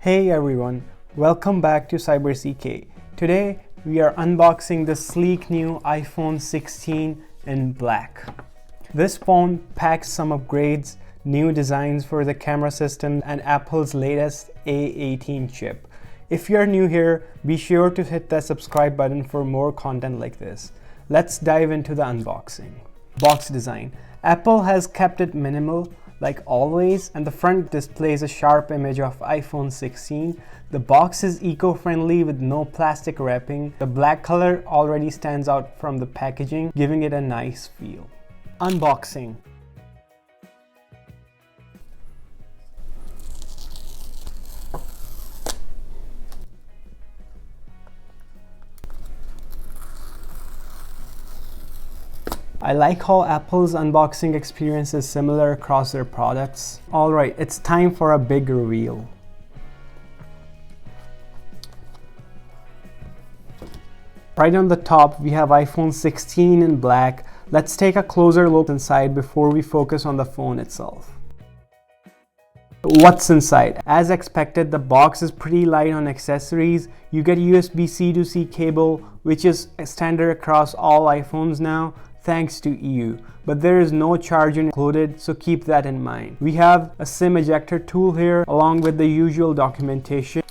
Hey everyone, welcome back to CyberCK. Today we are unboxing the sleek new iPhone 16 in black. This phone packs some upgrades, new designs for the camera system, and Apple's latest A18 chip. If you're new here, be sure to hit that subscribe button for more content like this. Let's dive into the unboxing. Box design. Apple has kept it minimal like always, and the front displays a sharp image of iPhone 16. The box is eco-friendly with no plastic wrapping. The black color already stands out from the packaging, giving it a nice feel. Unboxing. I like how Apple's unboxing experience is similar across their products. Alright, it's time for a big reveal. Right on the top, we have iPhone 16 in black. Let's take a closer look inside before we focus on the phone itself. What's inside? As expected, the box is pretty light on accessories. You get USB-C to C cable, which is standard across all iPhones now, thanks to EU, but there is no charger included, so keep that in mind. We have a SIM ejector tool here, along with the usual documentation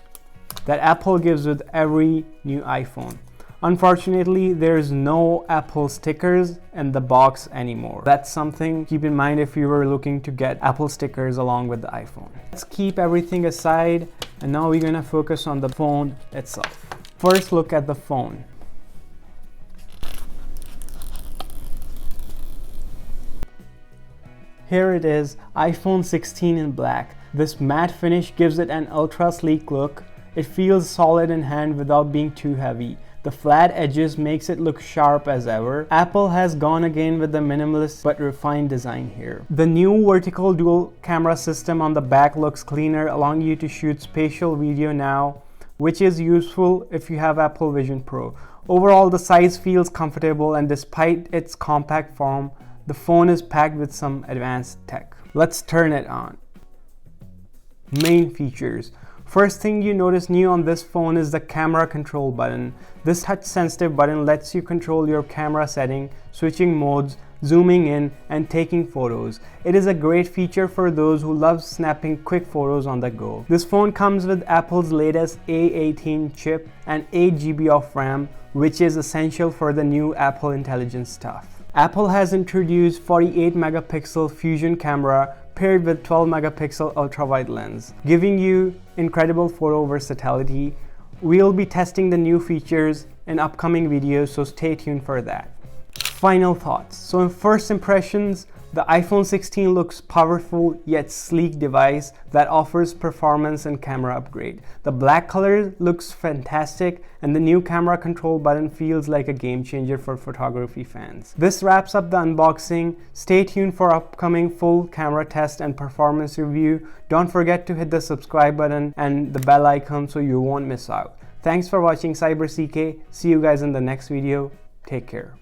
that Apple gives with every new iPhone. Unfortunately, there is no Apple stickers in the box anymore. That's something to keep in mind if you were looking to get Apple stickers along with the iPhone. Let's keep everything aside, and now we're gonna focus on the phone itself. First, look at the phone. Here it is, iPhone 16 in black. This matte finish gives it an ultra sleek look. It feels solid in hand without being too heavy. The flat edges makes it look sharp as ever. Apple has gone again with the minimalist but refined design here. The new vertical dual camera system on the back looks cleaner, allowing you to shoot spatial video now, which is useful if you have Apple Vision Pro. Overall, the size feels comfortable, and despite its compact form, the phone is packed with some advanced tech. Let's turn it on. Main features. First thing you notice new on this phone is the camera control button. This touch-sensitive button lets you control your camera setting, switching modes, zooming in, and taking photos. It is a great feature for those who love snapping quick photos on the go. This phone comes with Apple's latest A18 chip and 8 GB of RAM, which is essential for the new Apple Intelligence stuff. Apple has introduced 48 megapixel fusion camera paired with 12 megapixel ultra-wide lens, giving you incredible photo versatility. We'll be testing the new features in upcoming videos, so stay tuned for that. Final thoughts. So in first impressions, the iPhone 16 looks powerful yet sleek device that offers performance and camera upgrade. The black color looks fantastic, and the new camera control button feels like a game changer for photography fans. This wraps up the unboxing. Stay tuned for upcoming full camera test and performance review. Don't forget to hit the subscribe button and the bell icon so you won't miss out. Thanks for watching CyberCK. See you guys in the next video. Take care.